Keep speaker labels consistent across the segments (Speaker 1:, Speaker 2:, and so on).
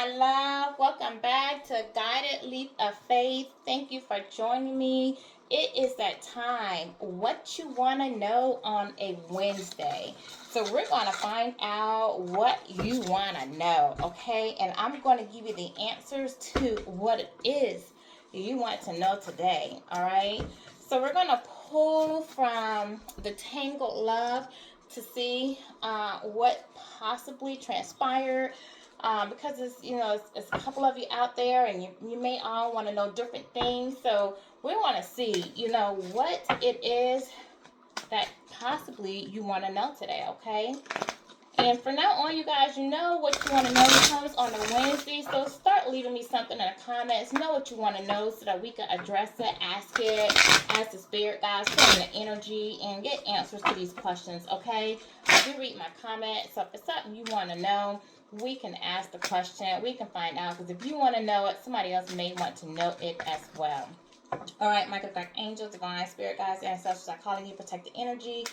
Speaker 1: my love. Welcome back to Guided Leap of Faith. Thank you for joining me. It is that time. What you want to know on a Wednesday. So we're going to find out what you want to know, okay? And I'm going to give you the answers to what it is you want to know today, all right? So we're going to pull from the Tangled Love to see what possibly transpired. Because it's a couple of you out there, and you may all want to know different things. So we want to see, what it is that possibly you want to know today, okay? And from now on, you guys, you know what you want to know comes on the Wednesday. So start leaving me something in the comments. Know what you want to know so that we can address it, ask the spirit guys, put in the energy, and get answers to these questions, okay? I do read my comments. So if it's something you want to know, we can ask the question. We can find out. Because if you want to know it, somebody else may want to know it as well. All right, my good angels, divine spirit guides, ancestors are calling you, protect the energy.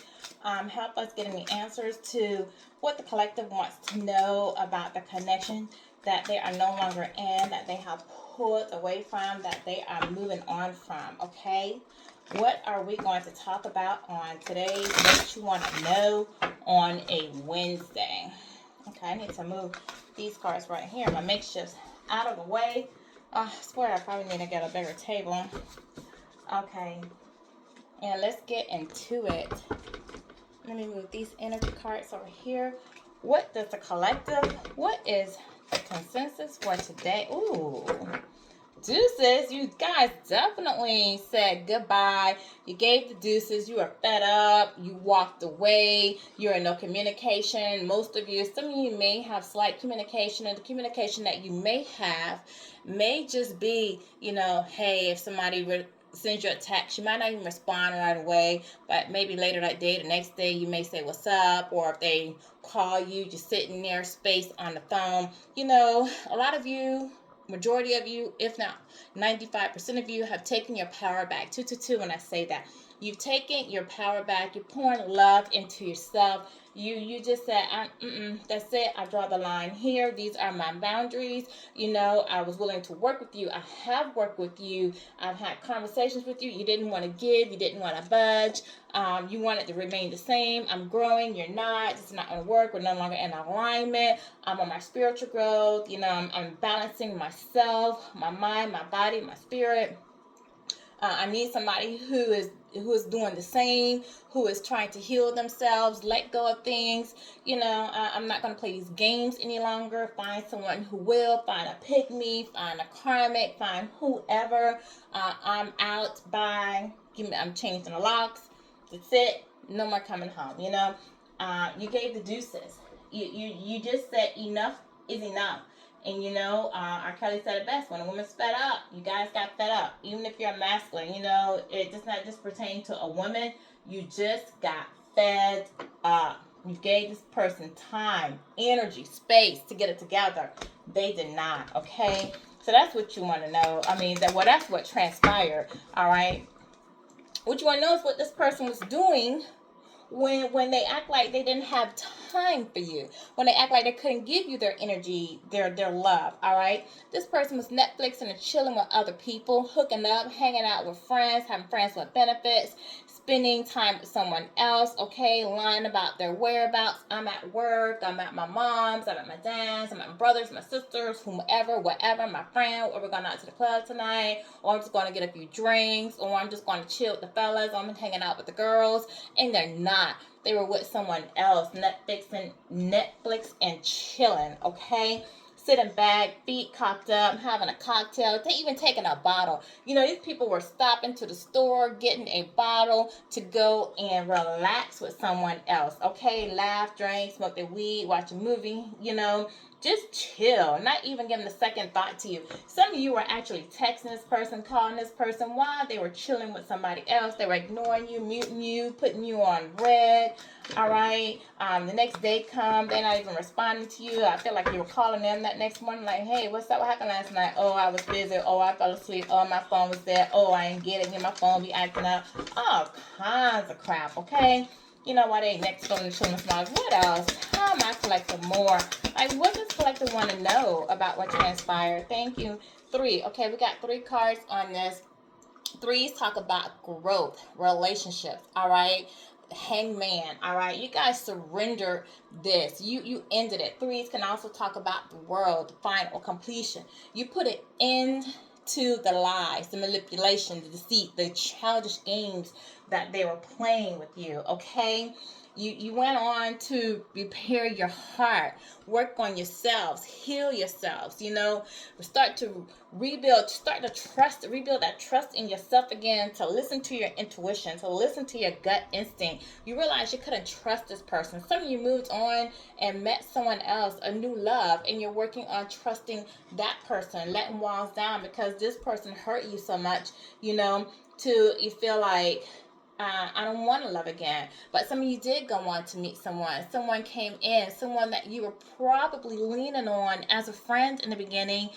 Speaker 1: Help us getting the answers to what the collective wants to know about the connection that they are no longer in, that they have pulled away from, that they are moving on from, okay? What are we going to talk about on today's What You Want to Know on a Wednesday? Okay, I need to move these cards right here, my makeshifts out of the way. I swear I probably need to get a bigger table. Okay, and let's get into it. Let me move these energy cards over here. What does the collective, what is the consensus for today? Ooh, Deuces, you guys definitely said goodbye. You gave the deuces. You were fed up. You walked away. You're in no communication. Most of you, some of you may have slight communication, and the communication that you may have may just be, hey, if somebody sends you a text, you might not even respond right away, but maybe later that day, the next day, you may say what's up, or if they call you, just sitting there, space on the phone. A lot of you, majority of you, if not 95% of you, have taken your power back. 222 when I say that. You've taken your power back. You're pouring love into yourself. You just said, that's it. I draw the line here. These are my boundaries. I was willing to work with you. I have worked with you. I've had conversations with you. You didn't want to give. You didn't want to budge. You wanted to remain the same. I'm growing. You're not. It's not going to work. We're no longer in alignment. I'm on my spiritual growth. I'm balancing myself, my mind, my body, my spirit. I need somebody who is doing the same, who is trying to heal themselves, let go of things. I'm not going to play these games any longer. Find someone who will. Find a pick-me. Find a karmic. Find whoever. I'm out. Bye. I'm changing the locks. That's it. No more coming home. You gave the deuces. You just said enough is enough. And R. Kelly said it best. When a woman's fed up, you guys got fed up. Even if you're masculine, it does not just pertain to a woman. You just got fed up. You gave this person time, energy, space to get it together. They did not, okay? So that's what you want to know. That's what transpired, all right? What you want to know is what this person was doing when they act like they didn't have time for you, when they act like they couldn't give you their energy, their love, all right? This person was Netflixing and chilling with other people, hooking up, hanging out with friends, having friends with benefits, spending time with someone else, okay, lying about their whereabouts. I'm at work, I'm at my mom's, I'm at my dad's, I'm at my brother's, my sister's, whomever, whatever, my friend, or we're going out to the club tonight, or I'm just going to get a few drinks, or I'm just going to chill with the fellas, or I'm hanging out with the girls, and they're not. They were with someone else, Netflix and chilling, okay? Sitting back, feet cocked up, having a cocktail, even taking a bottle. These people were stopping to the store, getting a bottle to go and relax with someone else, okay? Laugh, drink, smoke their weed, watch a movie, just chill, not even giving a second thought to you. Some of you were actually texting this person, calling this person while they were chilling with somebody else. They were ignoring you, muting you, putting you on red, all right? The next day come, they're not even responding to you. I feel like you were calling them that next morning like, hey, what's up? What happened last night? Oh, I was busy. Oh, I fell asleep. Oh, my phone was there. Oh, I didn't get it. My phone be acting up. All kinds of crap, okay? Why they next door and children's smiles. What else? How am I collecting more? Like, what does collective want to know about what transpired? Thank you. 3. Okay, we got 3 cards on this. 3s talk about growth, relationships, all right? Hangman, all right? You guys surrender this. You ended it. 3s can also talk about the world, the final completion. You put it in to the lies, the manipulation, the deceit, the childish games that they were playing with you, okay? You went on to repair your heart, work on yourselves, heal yourselves, start to rebuild, start to rebuild that trust in yourself again, to listen to your intuition, to listen to your gut instinct. You realize you couldn't trust this person. Some of you moved on and met someone else, a new love, and you're working on trusting that person, letting walls down because this person hurt you so much, till you feel like, I don't want to love again. But some of you did go on to meet someone. Someone came in, someone that you were probably leaning on as a friend in the beginning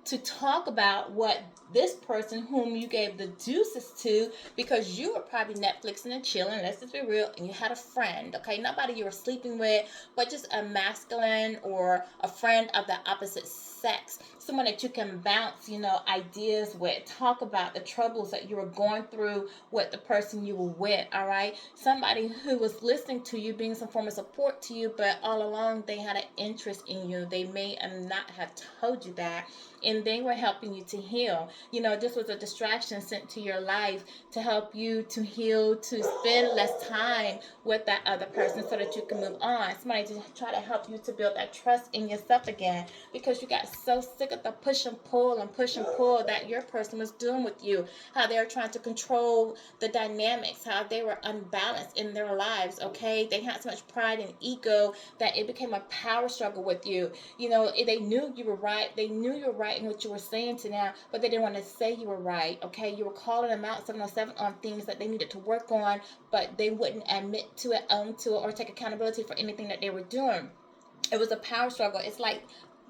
Speaker 1: to talk about what this person whom you gave the deuces to, because you were probably Netflixing and chilling, let's just be real, and you had a friend, okay? Nobody you were sleeping with, but just a masculine or a friend of the opposite sex. Someone that you can bounce, ideas with. Talk about the troubles that you were going through with the person you were with, all right? Somebody who was listening to you, being some form of support to you, but all along they had an interest in you. They may not have told you that, and they were helping you to heal. This was a distraction sent to your life to help you to heal, to spend less time with that other person so that you can move on. Somebody to try to help you to build that trust in yourself again, because you got so sick of the push and pull that your person was doing with you, how they were trying to control the dynamics, how they were unbalanced in their lives, okay? They had so much pride and ego that it became a power struggle with you. They knew you were right. They knew you were right in what you were saying to them, but they didn't want to say you were right, okay? You were calling them out 707 on things that they needed to work on, but they wouldn't admit to it, own to it, or take accountability for anything that they were doing. It was a power struggle. It's like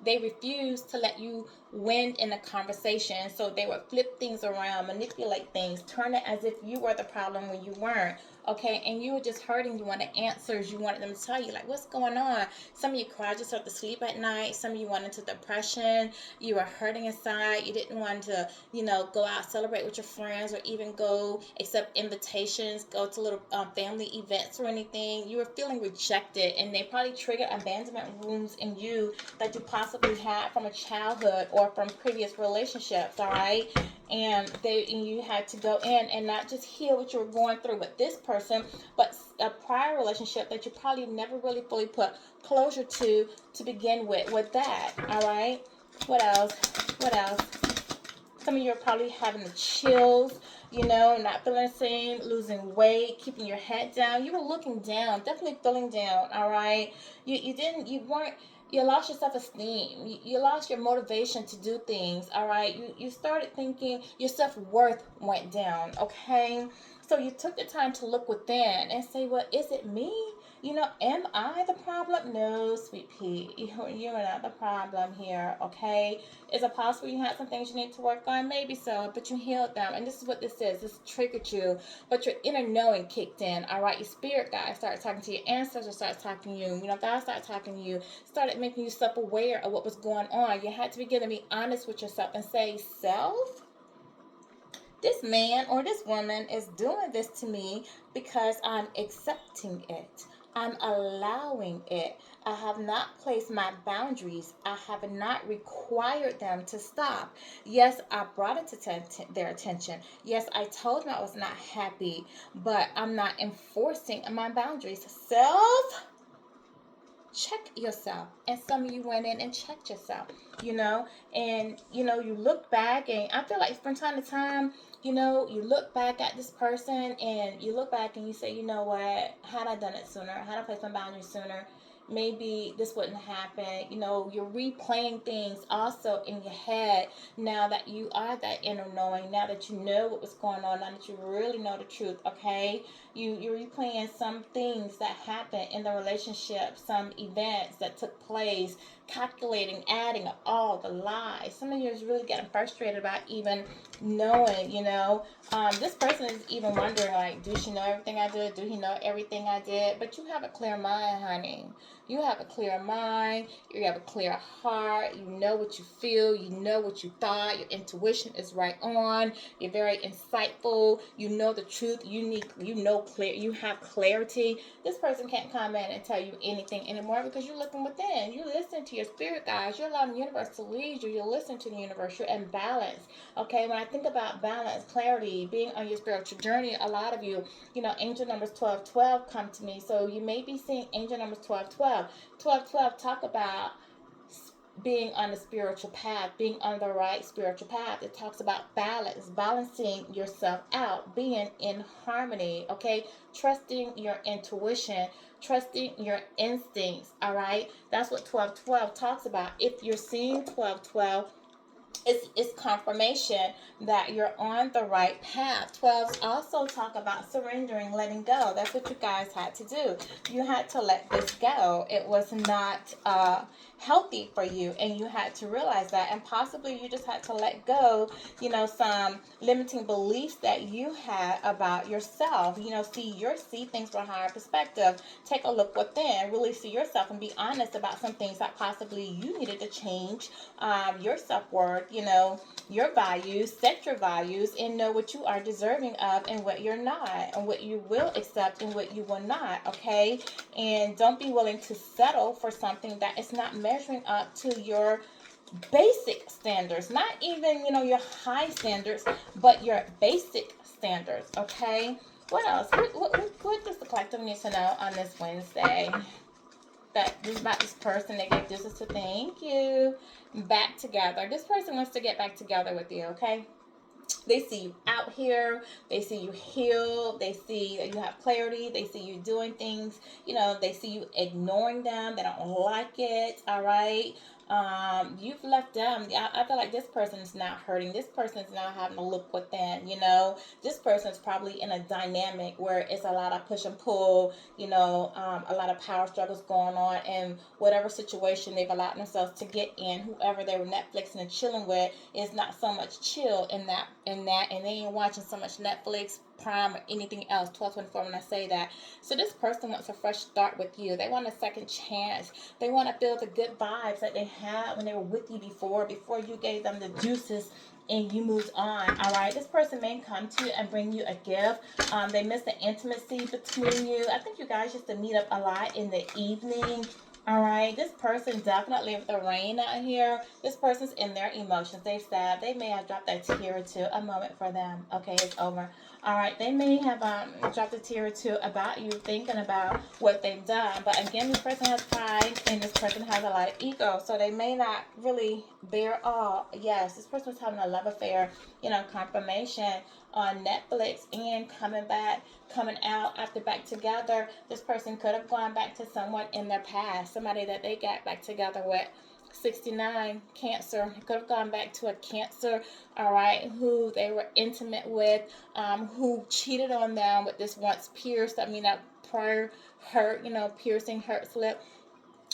Speaker 1: they refused to let you win in a conversation, so they would flip things around, manipulate things, turn it as if you were the problem when you weren't, okay? And you were just hurting. You wanted answers. You wanted them to tell you, like, what's going on? Some of you cried yourself to sleep at night. Some of you went into depression. You were hurting inside. You didn't want to, go out, celebrate with your friends, or even go accept invitations, go to little family events or anything. You were feeling rejected, and they probably triggered abandonment wounds in you that you possibly had from a childhood or from previous relationships, all right? And you had to go in and not just heal what you were going through with this person, but a prior relationship that you probably never really fully put closure to begin with that, all right? What else? Some of you are probably having the chills, not feeling the same, losing weight, keeping your head down. You were looking down, definitely feeling down, all right? You lost your self-esteem. You lost your motivation to do things, all right? You started thinking your self-worth went down, okay? So you took the time to look within and say, well, is it me? Am I the problem? No, sweet pea. You're not the problem here, okay? Is it possible you had some things you need to work on? Maybe so, but you healed them. And this is what this is. This triggered you, but your inner knowing kicked in, all right? Your spirit guide started talking to you. Ancestors started talking to you. God started talking to you. Started making you self-aware of what was going on. You had to begin to be honest with yourself and say, self, this man or this woman is doing this to me because I'm accepting it. I'm allowing it. I have not placed my boundaries. I have not required them to stop. Yes, I brought it to their attention. Yes, I told them I was not happy, but I'm not enforcing my boundaries. Self, check yourself. And some of you went in and checked yourself, and you look back, and I feel like from time to time, you look back at this person and you look back and you say, you know what, had I done it sooner, had I placed my boundaries sooner, maybe this wouldn't happen. You're replaying things also in your head now that you are that inner knowing, now that you know what was going on, now that you really know the truth, okay? You're replaying some things that happened in the relationship, some events that took place, calculating, adding up all the lies. Some of you is really getting frustrated about even knowing, this person is even wondering, like, do she know everything I did? Do he know everything I did? But you have a clear mind, honey. You have a clear mind. You have a clear heart. You know what you feel. You know what you thought. Your intuition is right on. You're very insightful. You know the truth. You know clear. You have clarity. This person can't come in and tell you anything anymore because you're looking within. You listen to your spirit guides. You're allowing the universe to lead you. You listen to the universe. You're in balance. Okay, when I think about balance, clarity, being on your spiritual journey, a lot of you, angel numbers 1212 come to me. So you may be seeing angel numbers 1212. 1212 talk about being on the spiritual path, being on the right spiritual path. It talks about balance, balancing yourself out, being in harmony, okay? Trusting your intuition, trusting your instincts, all right? That's what 1212 talks about. If you're seeing 1212, it's confirmation that you're on the right path. 12s also talk about surrendering, letting go. That's what you guys had to do. You had to let this go. It was not healthy for you, and you had to realize that. And possibly you just had to let go, some limiting beliefs that you had about yourself. See things from a higher perspective. Take a look within, really see yourself, and be honest about some things that possibly you needed to change. Your self-worth, your values, set your values, and know what you are deserving of and what you're not, and what you will accept and what you will not, okay? And don't be willing to settle for something that is not measuring up to your basic standards, not even, your high standards, but your basic standards, okay? What else? What does the collective need to know on this Wednesday? That this is about this person that gave Deuces to thank you. Back together. This person wants to get back together with you, okay? They see you out here. They see you healed. They see that you have clarity. They see you doing things. They see you ignoring them. They don't like it, all right? You've left them. I feel like this person is not hurting. This person is now having to look within, This person is probably in a dynamic where it's a lot of push and pull, a lot of power struggles going on, and whatever situation they've allowed themselves to get in, whoever they were Netflixing and chilling with is not so much chill in that, and they ain't watching so much Netflix, Prime, or anything else. 1224 when I say that. So this person wants a fresh start with you. They want a second chance. They want to feel the good vibes that they had when they were with you before you gave them the juices and you moved on. All right, this person may come to you and bring you a gift. They miss the intimacy between you. I think you guys used to meet up a lot in the evening. All right, this person definitely, with the rain out here, this person's in their emotions. They've sad. They may have dropped a tear or two. A moment for them. Okay, it's over. All right, they may have dropped a tear or two about you, thinking about what they've done. But again, this person has pride, and this person has a lot of ego, so they may not really bear all. Yes, this person was having a love affair, confirmation on Netflix, and coming out after back together. This person could have gone back to someone in their past, somebody that they got back together with. 69, Cancer. Could have gone back to a Cancer, all right, who they were intimate with, who cheated on them with this once pierced, that prior hurt, piercing hurt slip.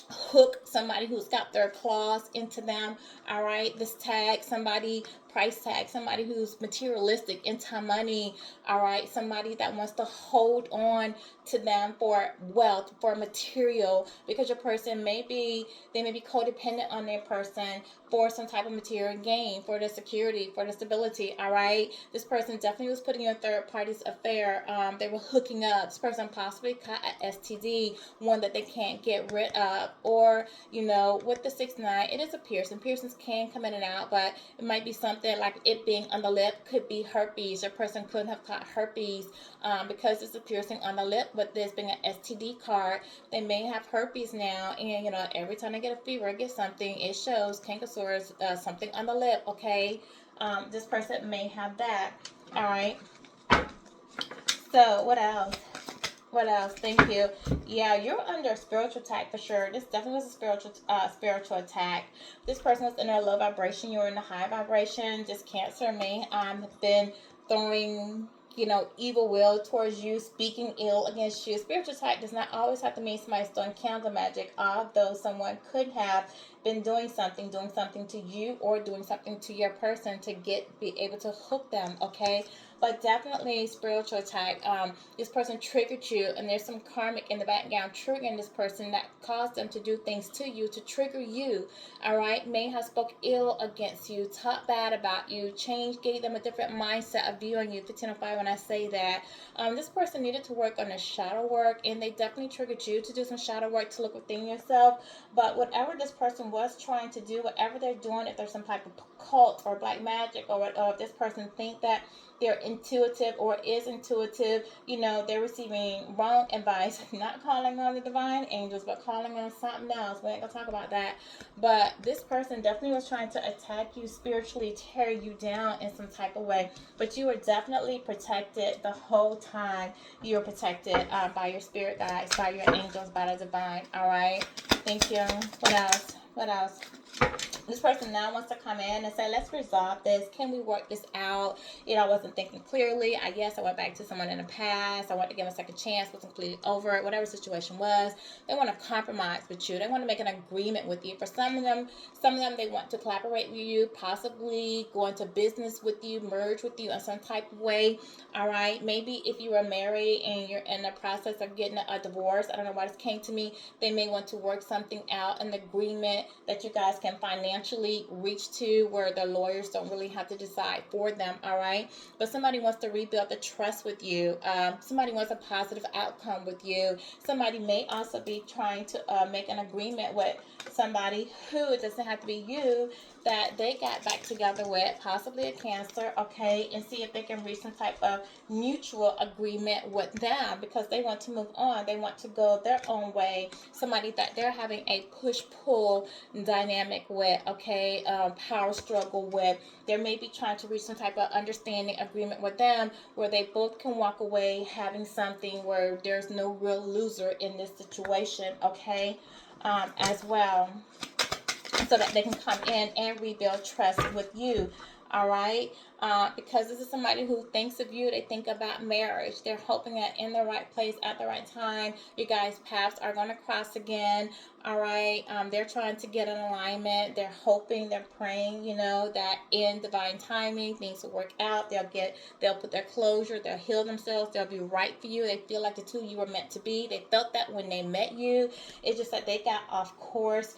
Speaker 1: Hook, somebody who's got their claws into them, all right? This tag, somebody, price tag, somebody who's materialistic, into money, all right? Somebody that wants to hold on to them for wealth, for material, because your person they may be codependent on their person for some type of material gain, for the security, for the stability, all right? This person definitely was putting you in third party's affair. They were hooking up. This person possibly caught an STD, one that they can't get rid of. Or, with the 6-9, it is a piercing. Piercings can come in and out, but it might be something like it being on the lip, could be herpes. Your person could have caught herpes because it's a piercing on the lip, but this being an STD card, they may have herpes now, and, every time they get a fever, get something, it shows cankersaurs, something on the lip, okay? This person may have that, all right? So, what else? What else? Thank you. Yeah, you're under spiritual attack for sure. This definitely was a spiritual attack. This person was in a low vibration. You're in a high vibration. This Cancer may have been throwing, evil will towards you, speaking ill against you. Spiritual attack does not always have to mean somebody's doing candle magic, although someone could have been doing something to you, or doing something to your person to be able to hook them, okay? but definitely spiritual attack. This person triggered you, and there's some karmic in the background triggering this person that caused them to do things to you to trigger you. All right, may have spoke ill against you, talked bad about you, changed, gave them a different mindset of viewing you. 1505 when I say that. This person needed to work on the shadow work, and they definitely triggered you to do some shadow work to look within yourself. But whatever this person was trying to do, whatever they're doing, if there's some type of cult or black magic, or if this person think that they're intuitive or is intuitive, they're receiving wrong advice, not calling on the divine angels, but calling on something else. We ain't gonna talk about that. But this person definitely was trying to attack you spiritually, tear you down in some type of way. But you were definitely protected the whole time. You were protected by your spirit guides, by your angels, by the divine. All right. Thank you. What else? What else? This person now wants to come in and say, let's resolve this. Can we work this out? I wasn't thinking clearly. I guess I went back to someone in the past. I want to give them a second chance. Wasn't completely over it. Whatever the situation was, they want to compromise with you. They want to make an agreement with you. For some of them, they want to collaborate with you, possibly go into business with you, merge with you in some type of way. All right. Maybe if you are married and you're in the process of getting a divorce, I don't know why this came to me. They may want to work something out, an agreement that you guys can financially reach to where the lawyers don't really have to decide for them. All right. But somebody wants to rebuild the trust with you. Somebody wants a positive outcome with you. Somebody may also be trying to make an agreement with somebody who, it doesn't have to be you, that they got back together with, possibly a Cancer, okay, and see if they can reach some type of mutual agreement with them, because they want to move on. They want to go their own way. Somebody that they're having a push-pull dynamic with, okay, power struggle with. They may be trying to reach some type of understanding agreement with them where they both can walk away having something where there's no real loser in this situation, okay, as well, so that they can come in and rebuild trust with you. All right. Because this is somebody who thinks of you. They think about marriage. They're hoping that in the right place at the right time, you guys' paths are going to cross again. All right. They're trying to get an alignment. They're hoping, they're praying, that in divine timing, things will work out. They'll put their closure. They'll heal themselves. They'll be right for you. They feel like the two of you were meant to be. They felt that when they met you. It's just that they got off course.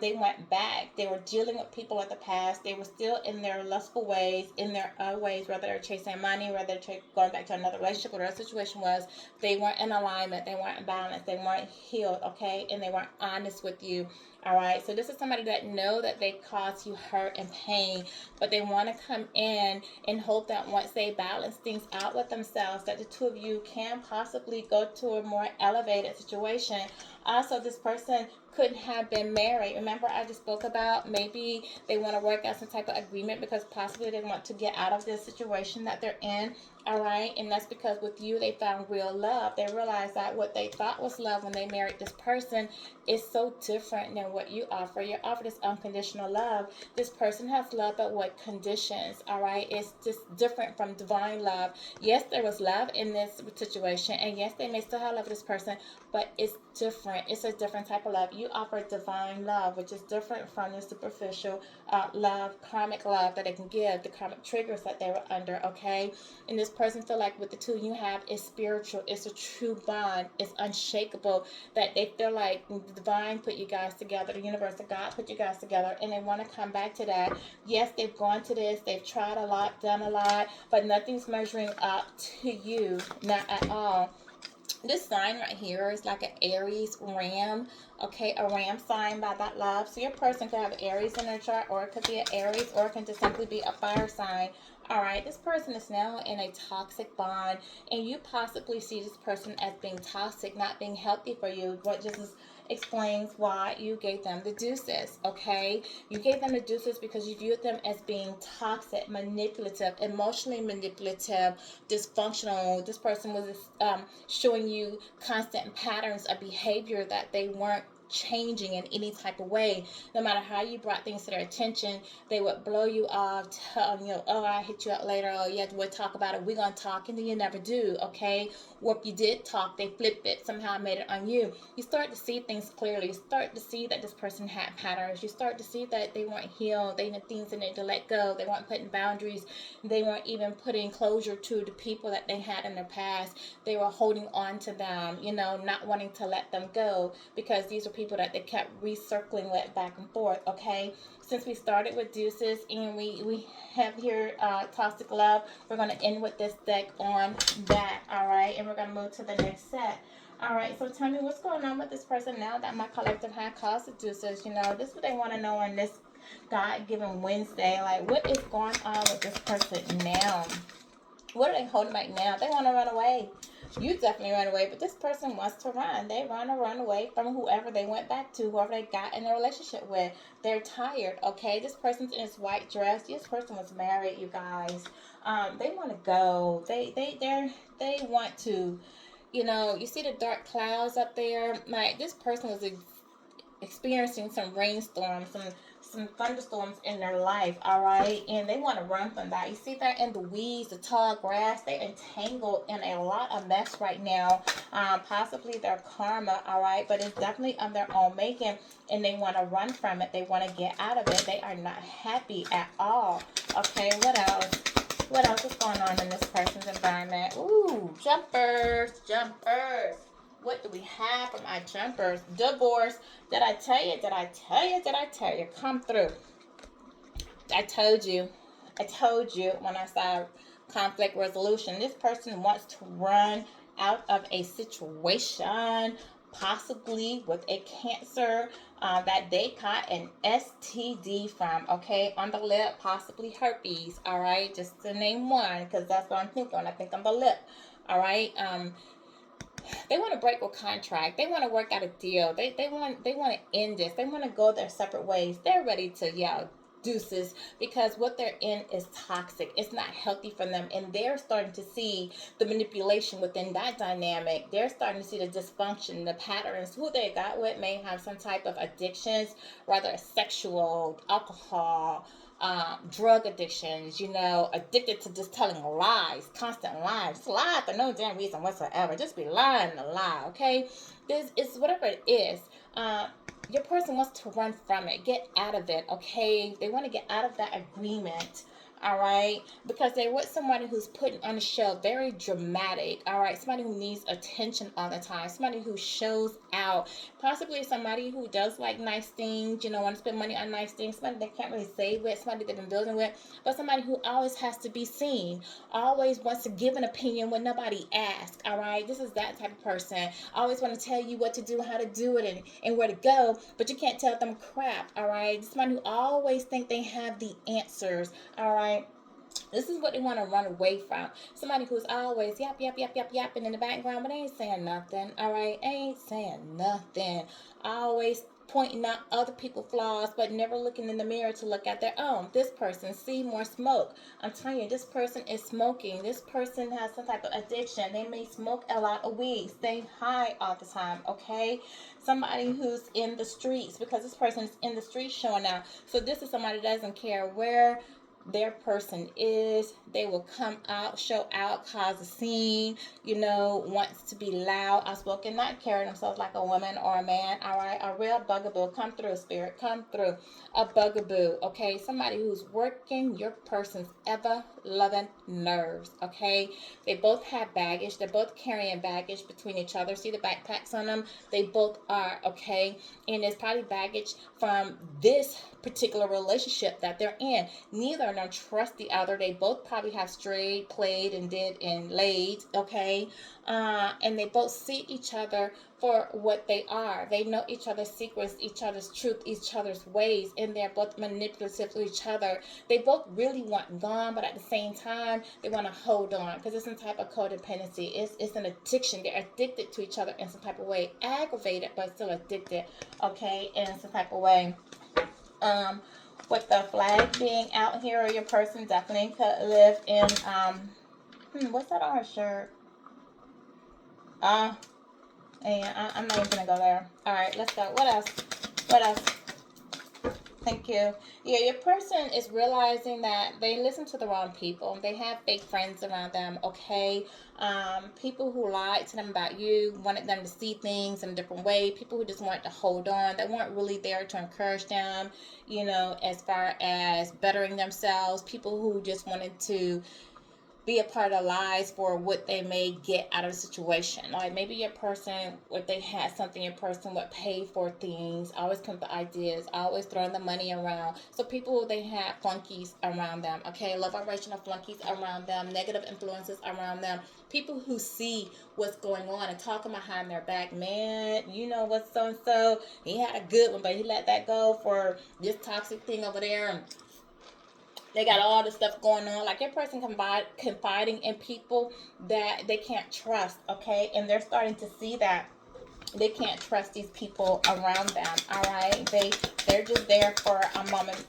Speaker 1: They went back. They were dealing with people of the past. They were still in their lustful ways, in their ways, whether they're chasing money, whether they're going back to another relationship, whatever the situation was. They weren't in alignment. They weren't in balance. They weren't healed, okay? And they weren't honest with you. All right, so this is somebody that know that they cause you hurt and pain, but they want to come in and hope that once they balance things out with themselves, that the two of you can possibly go to a more elevated situation. Also, this person couldn't have been married. Remember, I just spoke about maybe they want to work out some type of agreement because possibly they want to get out of this situation that they're in. All right, and that's because with you, they found real love. They realized that what they thought was love when they married this person is so different than what you offer. You offer this unconditional love. This person has love, but with conditions. All right, it's just different from divine love. Yes, there was love in this situation, and yes, they may still have love for this person, but it's different. It's a different type of love. You offer divine love, which is different from the superficial love, karmic love that they can give, the karmic triggers that they were under, okay? And this person feel like with the two you have is spiritual. It's a true bond. It's unshakable, that they feel like the divine put you guys together, the universe, the God put you guys together, and they want to come back to that. Yes, they've gone to this. They've tried a lot, done a lot, but nothing's measuring up to you, not at all. This sign right here is like an Aries ram, okay, a ram sign by that love. So your person could have Aries in their chart, or it could be an Aries, or it can just simply be a fire sign. All right, this person is now in a toxic bond, and you possibly see this person as being toxic, not being healthy for you. What just explains why you gave them the Deuces, okay? You gave them the Deuces because you viewed them as being toxic, manipulative, emotionally manipulative, dysfunctional. This person was showing you constant patterns of behavior that they weren't changing in any type of way. No matter how you brought things to their attention, they would blow you off, telling you, oh, I'll hit you up later, oh, yeah, we'll talk about it, we're going to talk, and then you never do, okay? Or if you did talk, they flipped it, somehow made it on you. You start to see things clearly. You start to see that this person had patterns. You start to see that they weren't healed, they had things they needed to let go, they weren't putting boundaries, they weren't even putting closure to the people that they had in their past. They were holding on to them, you know, not wanting to let them go, because these are people that they kept recircling with back and forth, okay? Since we started with Deuces and we have here Toxic Love, we're going to end with this deck on that, all right? And we're going to move to the next set. All right, so tell me what's going on with this person now that my collective high calls the Deuces. You know, this is what they want to know on this God-given Wednesday. Like, what is going on with this person now? What are they holding right now? They want to run away. You definitely run away, but this person wants to run. They want to run away from whoever they went back to, whoever they got in a relationship with. They're tired, okay? This person's in this white dress. This person was married, you guys. They want to go. They want to, you know, you see the dark clouds up there? Like, this person was experiencing some rainstorms, some thunderstorms in their life, all right? And they want to run from that. You see, they're in the weeds, the tall grass. They're entangled in a lot of mess right now. Possibly their karma, all right? But it's definitely of their own making, and they want to run from it. They want to get out of it. They are not happy at all. Okay, what else? What else is going on in this person's environment? Ooh, jumpers, jumpers. What do we have from our jumpers? Divorce. Did I tell you? Did I tell you? Did I tell you? Come through. I told you. I told you when I saw conflict resolution. This person wants to run out of a situation, possibly with a cancer that they caught an STD from, okay? On the lip, possibly herpes, all right? Just to name one, because that's what I'm thinking when I think on the lip, all right? They want to break a contract. They want to work out a deal. They want to end this. They want to go their separate ways. They're ready to yell deuces, because what they're in is toxic. It's not healthy for them, and they're starting to see the manipulation within that dynamic. They're starting to see the dysfunction, the patterns. Who they got with may have some type of addictions, whether sexual, alcohol, drug addictions, you know, addicted to just telling lies, constant lies, lie for no damn reason whatsoever. Just be lying to lie, okay? This is whatever it is. Your person wants to run from it, get out of it, okay? They want to get out of that agreement, all right? Because they're with somebody who's putting on a show, very dramatic, all right? Somebody who needs attention all the time, somebody who shows out, possibly somebody who does like nice things, you know, want to spend money on nice things, somebody they can't really save with, somebody they've been building with, but somebody who always has to be seen, always wants to give an opinion when nobody asks, all right? This is that type of person. Always want to tell you what to do, how to do it, and where to go, but you can't tell them crap, all right? Somebody who always think they have the answers, all right? This is what they want to run away from. Somebody who's always yapping in the background, but they ain't saying nothing, all right? Ain't saying nothing. Always pointing out other people's flaws, but never looking in the mirror to look at their own. This person, see more smoke. I'm telling you, this person is smoking. This person has some type of addiction. They may smoke a lot of weed, stay high all the time, okay? Somebody who's in the streets, because this person is in the streets showing out. So this is somebody that doesn't care where their person is. They will come out, show out, cause a scene, you know, wants to be loud, outspoken, not carrying themselves like a woman or a man, all right? A real bugaboo. Come through, spirit, come through. A bugaboo, okay? Somebody who's working your person's ever-loving nerves, okay? They both have baggage. They're both carrying baggage between each other. See the backpacks on them? They both are, okay? And there's probably baggage from this particular relationship that they're in. Neither of them trust the other. They both probably have strayed, played, and did and laid, okay? And they both see each other for what they are. They know each other's secrets, each other's truth, each other's ways, and they're both manipulative to each other. They both really want gone, but at the same time, they want to hold on, because it's some type of codependency. It's an addiction. They're addicted to each other in some type of way. Aggravated, but still addicted, okay, in some type of way. With the flag being out here, your person definitely could live in, what's that on her shirt? And I'm not even going to go there. All right, let's go. What else? What else? Thank you. Yeah, your person is realizing that they listen to the wrong people. They have fake friends around them, okay? People who lied to them about you, wanted them to see things in a different way. People who just wanted to hold on. They weren't really there to encourage them, as far as bettering themselves. People who just wanted to be a part of lies for what they may get out of the situation. Like maybe your person, if they had something, your person would pay for things, always come up with ideas, always throwing the money around. So people, they have flunkies around them, okay? Low vibrational flunkies around them, negative influences around them. People who see what's going on and talking behind their back. Man, you know what, so-and-so, he had a good one, but he let that go for this toxic thing over there. And they got all this stuff going on. Like your person confiding in people that they can't trust, okay? And they're starting to see that they can't trust these people around them. All right, they're just there for a moment.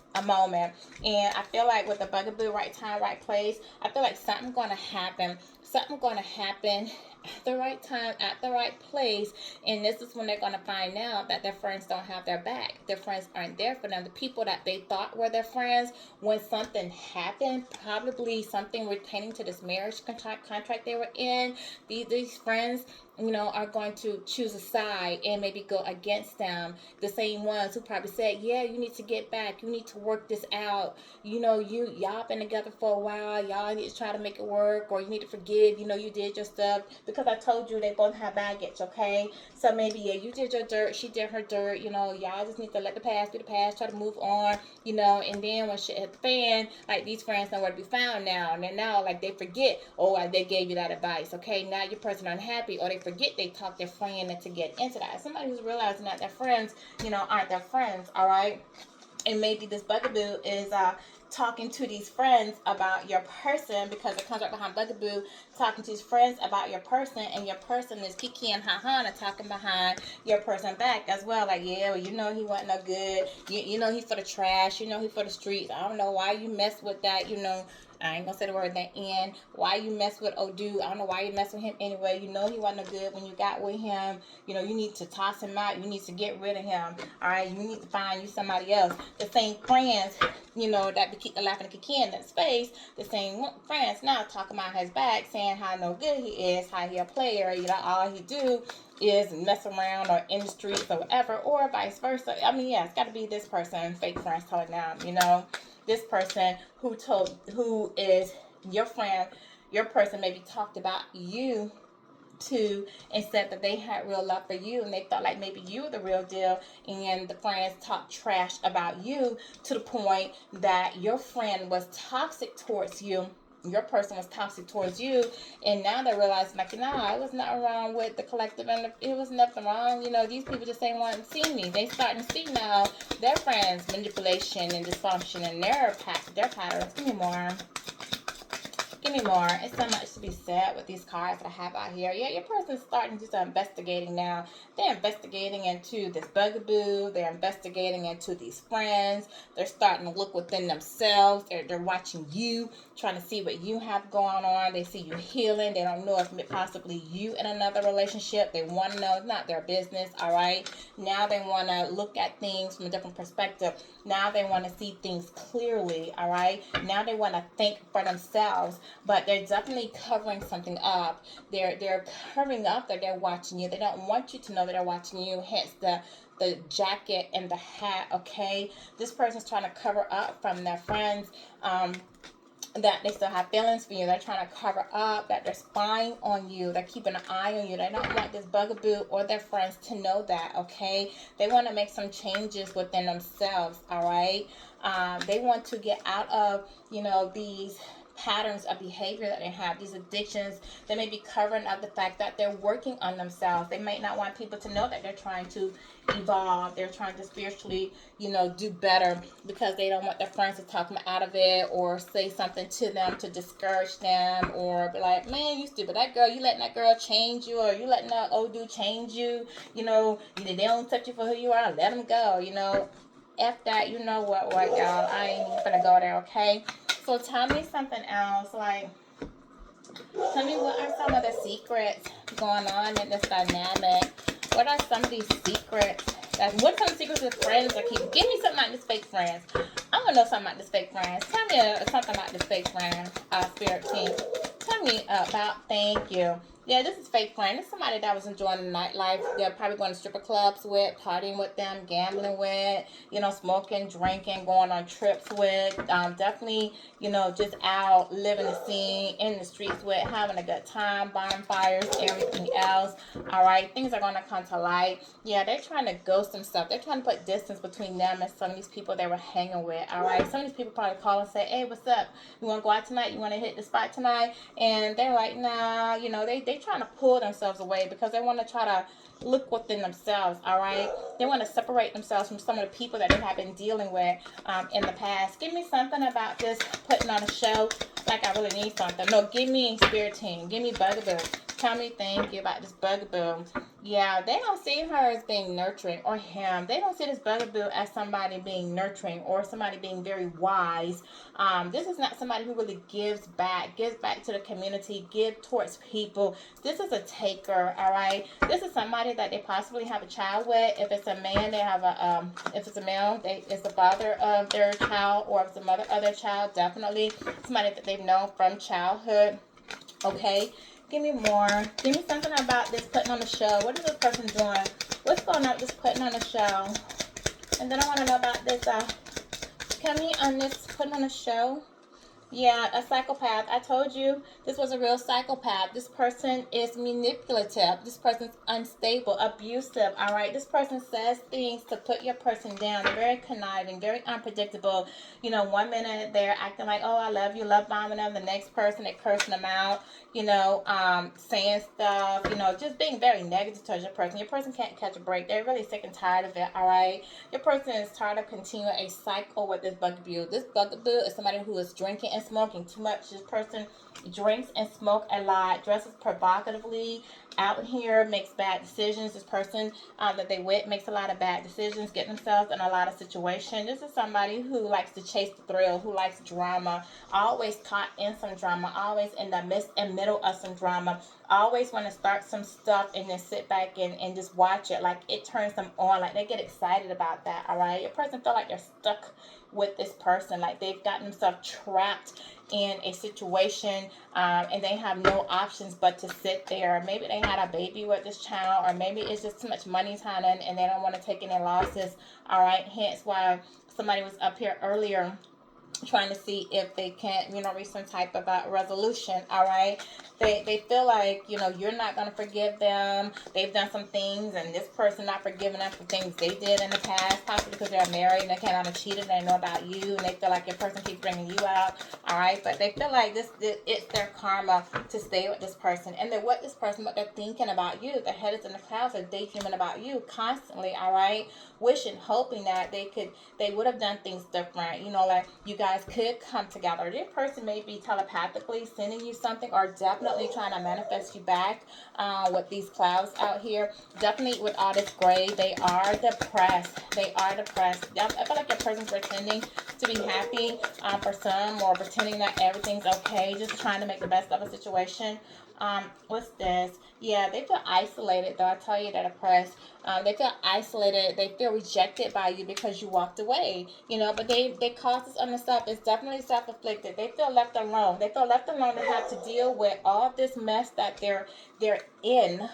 Speaker 1: And I feel like with the bugaboo, right time, right place, I feel like something's going to happen. Something's going to happen at the right time, at the right place. And this is when they're going to find out that their friends don't have their back. Their friends aren't there for them. The people that they thought were their friends, when something happened, probably something pertaining to this marriage contract they were in, these friends, are going to choose a side and maybe go against them. The same ones who probably said, yeah, you need to get back. You need to work this out. Y'all been together for a while. Y'all need to try to make it work, or you need to forgive. You did your stuff because I told you they both have baggage, okay? So maybe, yeah, you did your dirt. She did her dirt. Y'all just need to let the past be the past. Try to move on, and then when shit hit the fan, like these friends know where to be found now. And then now, like, they forget, they gave you that advice, okay? Now your person unhappy, or they forget they talked their friend into get into that. Somebody who's realizing that their friends, aren't their friends, all right? And maybe this bugaboo is talking to these friends about your person, because it comes right behind bugaboo, talking to his friends about your person, and your person is kiki and ha-ha talking behind your person back as well. Like, yeah, well, he wasn't no good. He's for the trash. He's for the streets. I don't know why you mess with that. I ain't gonna say the word that end. Why you mess with Odu? I don't know why you mess with him anyway. He wasn't no good when you got with him. You need to toss him out. You need to get rid of him. All right, you need to find you somebody else. The same friends, that be keep the laughing kiki in that space. The same friends now talking about his back, saying how no good he is, how he a player. All he do is mess around or in the streets or whatever, or vice versa. I mean, yeah, it's got to be this person, fake friends telling them, this person who is your friend, your person maybe talked about you too, and said that they had real love for you, and they thought like maybe you were the real deal, and the friends talked trash about you to the point that your friend was toxic towards you. Your person was toxic towards you, and now they're realizing, like, it was nothing wrong with the collective, and it was nothing wrong. These people just ain't wanting to see me. They starting to see now their friends' manipulation and dysfunction and their patterns. Give me more. Give me more. It's so much to be said with these cards that I have out here. Yeah, your person's starting to do some investigating now. They're investigating into this bugaboo. They're investigating into these friends. They're starting to look within themselves. They're watching you, trying to see what you have going on. They see you healing. They don't know if possibly you in another relationship. They want to know. It's not their business, all right? Now they want to look at things from a different perspective. Now they want to see things clearly, all right? Now they want to think for themselves, but they're definitely covering something up. They're covering up that they're watching you. They don't want you to know that they're watching you, hence the jacket and the hat, okay? This person's trying to cover up from their friends, that they still have feelings for you. They're trying to cover up that they're spying on you. They're keeping an eye on you. They don't want this bugaboo or their friends to know that, okay? They want to make some changes within themselves, all right? They want to get out of, these patterns of behavior that they have, these addictions. They may be covering up the fact that they're working on themselves. They might not want people to know that they're trying to evolve. They're trying to spiritually, do better, because they don't want their friends to talk them out of it or say something to them to discourage them, or be like, man, you stupid. That girl, you letting that girl change you, or you letting that old dude change you. They don't accept you for who you are. Let them go. F that. You know what, y'all? I ain't even gonna go there, okay? So tell me something else, like, Tell me, what are some of the secrets going on in this dynamic? What are some of these secrets? What are some secrets with friends are keeping? Give me something about this fake friends. I want to know something about this fake friends. Tell me something about this fake friend, spirit team. Tell me about, thank you. Yeah, this is fake friend. This is somebody that was enjoying the nightlife. They're probably going to stripper clubs with, partying with them, gambling with, smoking, drinking, going on trips with. Definitely, just out living the scene, in the streets with, having a good time, bonfires, everything else. All right, things are going to come to light. Yeah, they're trying to ghost some stuff. They're trying to put distance between them and some of these people they were hanging with. All right, some of these people probably call and say, hey, what's up? You want to go out tonight? You want to hit the spot tonight? And they're like, nah, they trying to pull themselves away because they want to try to look within themselves. All right, they want to separate themselves from some of the people that they have been dealing with in the past. Give me something about this putting on a show. Like I really need something. No, give me spirit team. Give me bugaboo. Tell me, thank you, about this bugaboo. Yeah, they don't see her as being nurturing, or him. They don't see this bugaboo as somebody being nurturing or somebody being very wise. This is not somebody who really gives back to the community, give towards people. This is a taker, all right? This is somebody that they possibly have a child with. If it's a man, they have if it's a male, it's the father of their child, or if it's the mother of their child, definitely somebody that they've known from childhood, okay? Give me more. Give me something about this putting on the show. What is this person doing? What's going on with this putting on the show? And then I want to know about this. Tell me on this putting on the show. Yeah, a psychopath. I told you this was a real psychopath. This person is manipulative. This person's unstable, abusive. All right. This person says things to put your person down. They're very conniving, very unpredictable. One minute they're acting like, oh, I love you, love bombing them. The next person, they're cursing them out, saying stuff, just being very negative towards your person. Your person can't catch a break. They're really sick and tired of it. All right. Your person is tired of continuing a cycle with this bugaboo. This bugaboo is somebody who is drinking and smoking too much. This person drinks and smoke a lot, dresses provocatively out here, makes bad decisions. This person that they with makes a lot of bad decisions, get themselves in a lot of situations. This is somebody who likes to chase the thrill, who likes drama, always caught in some drama, always in the midst and middle of some drama, always want to start some stuff and then sit back and just watch it. Like it turns them on, like they get excited about that. All right, your person feel like they're stuck with this person, like they've gotten themselves trapped in a situation, and they have no options but to sit there. Maybe they had a baby with this child, or maybe it's just too much money tied in and they don't want to take any losses. All right, hence why somebody was up here earlier trying to see if they can, reach some type of a resolution. All right, they feel like, you're not going to forgive them. They've done some things, and this person not forgiving them for things they did in the past, possibly because they're married and they came out and cheated and they know about you, and they feel like your person keeps bringing you out. All right, but they feel like it's their karma to stay with this person, and they're with this person, but they're thinking about you. Their head is in the clouds. They're daydreaming about you constantly. All right, wishing, hoping that they would have done things different. Like you guys could come together. This person may be telepathically sending you something, or definitely trying to manifest you back with these clouds out here. Definitely with all this gray, they are depressed. They are depressed. I feel like your person's pretending to be happy for some, or pretending that everything's okay, just trying to make the best of a situation. What's this? Yeah, they feel isolated, though. I tell you, they're depressed. They feel isolated. They feel rejected by you because you walked away. But they cause this other stuff. It's definitely self-inflicted. They feel left alone. They feel left alone to have to deal with all this mess that they're in.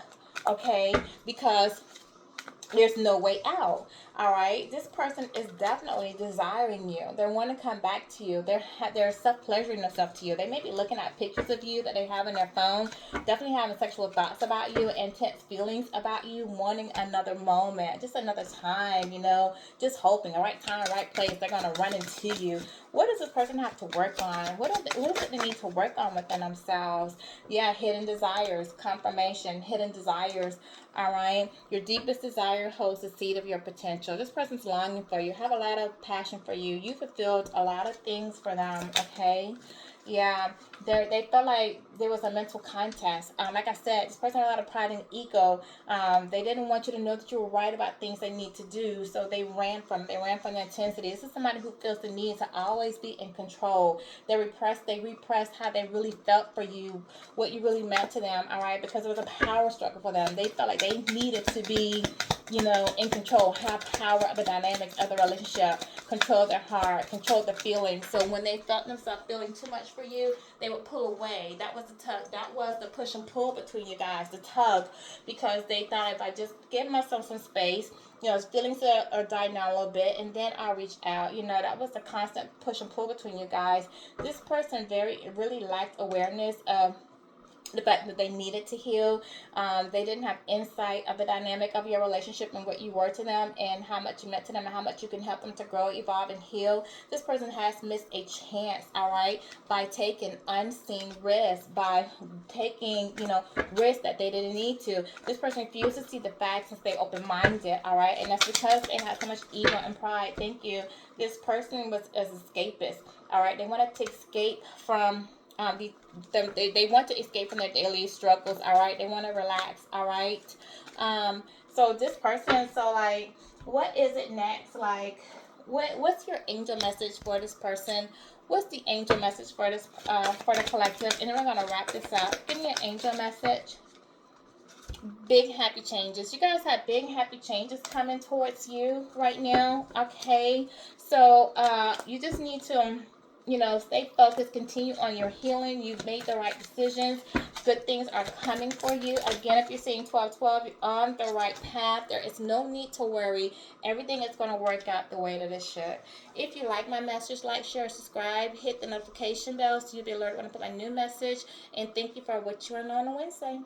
Speaker 1: Okay, because there's no way out. All right, this person is definitely desiring you. They want to come back to you. They're self-pleasuring themselves to you. They may be looking at pictures of you that they have in their phone, definitely having sexual thoughts about you, intense feelings about you, wanting another moment, just another time, just hoping the right time, right place, they're going to run into you. What does this person have to work on? What is it they need to work on within themselves? Yeah, hidden desires, confirmation, hidden desires. All right, your deepest desire holds the seed of your potential. This person's longing for you, have a lot of passion for you. You fulfilled a lot of things for them, okay? Yeah, they felt like there was a mental contest. Like I said, this person had a lot of pride and ego. They didn't want you to know that you were right about things they need to do, so they ran from the intensity. This is somebody who feels the need to always be in control. They repressed how they really felt for you, what you really meant to them. All right, because it was a power struggle for them. They felt like they needed to be, in control, have power of the dynamics of the relationship, control their heart, control their feelings. So when they felt themselves feeling too much for you, they would pull away. That was the tug. That was the push and pull between you guys, the tug, because they thought if I just give myself some space, feelings are dying down a little bit, and then I'll reach out. That was the constant push and pull between you guys. This person really lacked awareness of the fact that they needed to heal. They didn't have insight of the dynamic of your relationship and what you were to them and how much you meant to them and how much you can help them to grow, evolve, and heal. This person has missed a chance, all right, by taking unseen risks, by taking, risks that they didn't need to. This person refused to see the facts and stay open-minded, all right, and that's because they had so much ego and pride. Thank you. This person was as escapist, all right. They wanted to escape from they want to escape from their daily struggles, all right. They want to relax, all right. So this person, so like, what is it next? Like, what's your angel message for this person? What's the angel message for the collective? And then we're gonna wrap this up. Give me an angel message. Big happy changes. You guys have big happy changes coming towards you right now. Okay, so you just need to stay focused, continue on your healing. You've made the right decisions. Good things are coming for you. Again, if you're seeing 1212, you're on the right path. There is no need to worry. Everything is going to work out the way that it should. If you like my message, like, share, subscribe, hit the notification bell so you'll be alerted when I put my new message. And thank you for what you are on Wednesday.